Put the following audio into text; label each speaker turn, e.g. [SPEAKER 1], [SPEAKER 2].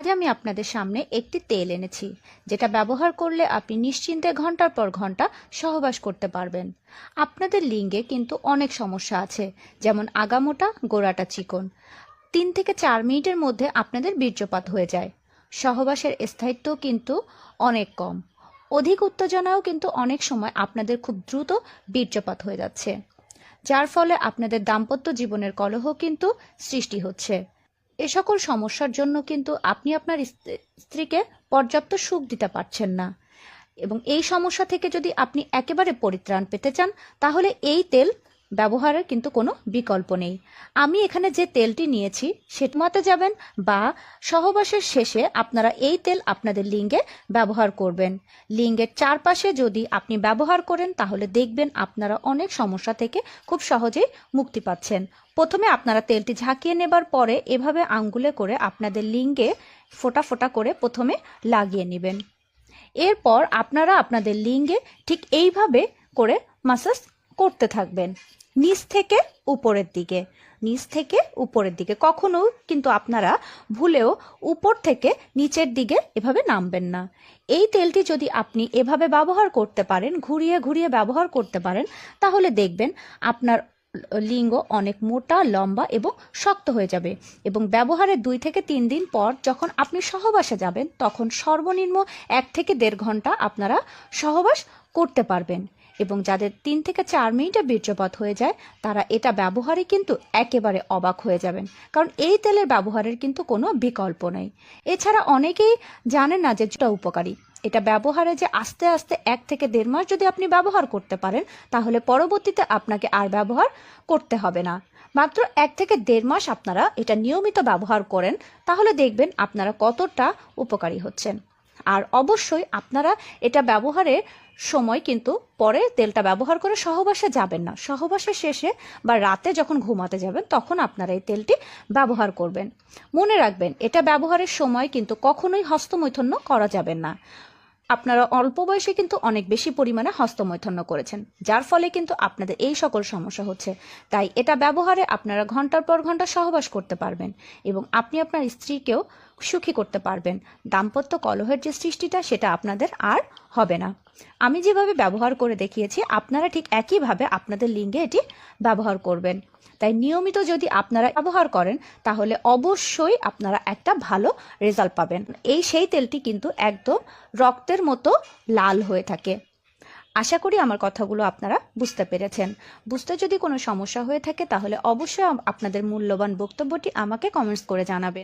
[SPEAKER 1] আজ আমি আপনাদের সামনে একটি তেল এনেছি যেটা ব্যবহার করলে আপনি নিশ্চিন্তে ঘন্টার পর ঘন্টা সহবাস করতে পারবেন। আপনাদের লিঙ্গে কিন্তু অনেক সমস্যা আছে, যেমন আগামোটা, গোড়াটা চিকন। 3 থেকে 4 মিনিটের মধ্যে আপনাদের বীর্যপাত হয়ে যায়। সহবাসের স্থায়িত্ব কিন্তু অনেক কম। অধিক উত্তেজনাও কিন্তু অনেক সময় আপনাদের খুব দ্রুত বীর্যপাত হয়ে যাচ্ছে, যার ফলে আপনাদের দাম্পত্য জীবনের কলহ কিন্তু সৃষ্টি হচ্ছে। এ সকল সমস্যার জন্য কিন্তু আপনি আপনার স্ত্রীকে পর্যাপ্ত সুখ দিতে পারছেন না, এবং এই সমস্যা থেকে যদি আপনি একেবারে পরিত্রাণ পেতে চান তাহলে এই তেল ব্যবহারের কিন্তু কোনো বিকল্প নেই। আমি এখানে যে তেলটি নিয়েছি সেটা মাতে যাবেন বা সহবাসের শেষে আপনারা এই তেল আপনাদের লিঙ্গে ব্যবহার করবেন। লিঙ্গের চারপাশে যদি আপনি ব্যবহার করেন তাহলে দেখবেন আপনারা অনেক সমস্যা থেকে খুব সহজেই মুক্তি পাচ্ছেন। প্রথমে আপনারা তেলটি ঝাঁকিয়ে নেবার পরে এভাবে আঙ্গুলে করে আপনাদের লিঙ্গে ফোঁটা ফোঁটা করে প্রথমে লাগিয়ে নেবেন। এরপর আপনারা আপনাদের লিঙ্গে ঠিক এইভাবে করে মাসাজ করতে থাকবেন, নিচ থেকে উপরের দিকে, নিচ থেকে উপরের দিকে। কখনো কিন্তু আপনারা ভুলেও উপর থেকে নিচের দিকে এভাবে নামবেন না। এই তেলটি যদি আপনি এভাবে ব্যবহার করতে পারেন, ঘুরিয়ে ঘুরিয়ে ব্যবহার করতে পারেন, তাহলে দেখবেন আপনার লিঙ্গ অনেক মোটা, লম্বা এবং শক্ত হয়ে যাবে। এবং ব্যবহারের 2 থেকে 3 দিন পর যখন আপনি সহবাসে যাবেন তখন সর্বনিম্ন 1 থেকে 1.5 ঘন্টা আপনারা সহবাস করতে পারবেন। এবং যাদের 3 থেকে 4 মিনিটে বীর্যপাত হয়ে যায় তারা এটা ব্যবহারে কিন্তু একেবারে অবাক হয়ে যাবেন, কারণ এই তেলের ব্যবহারের কিন্তু কোনো বিকল্প নেই। এছাড়া অনেকেই জানেন না যে এটা উপকারী। এটা ব্যবহারে যে আস্তে আস্তে 1 থেকে 1.5 মাস যদি আপনি ব্যবহার করতে পারেন তাহলে পরবর্তীতে আপনাকে আর ব্যবহার করতে হবে না। মাত্র 1 থেকে 1.5 মাস আপনারা এটা নিয়মিত ব্যবহার করেন, তাহলে দেখবেন আপনারা কতটা উপকারী হচ্ছেন। আর অবশ্যই আপনারা এটা ব্যবহারের সময় কিন্তু পরে তেলটা ব্যবহার করে সহবাসে যাবেন না। সহবাসের শেষে বা রাতে যখন ঘুমাতে যাবেন তখন আপনারা এই তেলটি ব্যবহার করবেন। মনে রাখবেন, এটা ব্যবহারের সময় কিন্তু কখনোই হস্তমৈথুন্য করা যাবে না। আপনারা অল্প বয়সে কিন্তু অনেক বেশি পরিমাণে হস্তমৈথুন্য করেছেন, যার ফলে কিন্তু আপনাদের এই সকল সমস্যা হচ্ছে। তাই এটা ব্যবহারে আপনারা ঘন্টার পর ঘন্টা সহবাস করতে পারবেন এবং আপনি আপনার স্ত্রীকেও সুখী করতে পারবেন। দাম্পত্য কলহের যে সৃষ্টিটা সেটা আপনাদের আর হবে না। আমি যেভাবে ব্যবহার করে দেখিয়েছি আপনারা ঠিক একইভাবে আপনাদের লিঙ্গে এটি ব্যবহার করবেন। তাই নিয়মিত যদি আপনারা ব্যবহার করেন তাহলে অবশ্যই আপনারা একটা ভালো রেজাল্ট পাবেন। সেই তেলটি কিন্তু একদম রক্তের মতো লাল হয়ে থাকে। আশা করি আমার কথাগুলো আপনারা বুঝতে পেরেছেন। বুঝতে যদি কোনো সমস্যা হয়ে থাকে তাহলে অবশ্যই আপনাদের মূল্যবান বক্তব্যটি আমাকে কমেন্টস করে জানাবেন।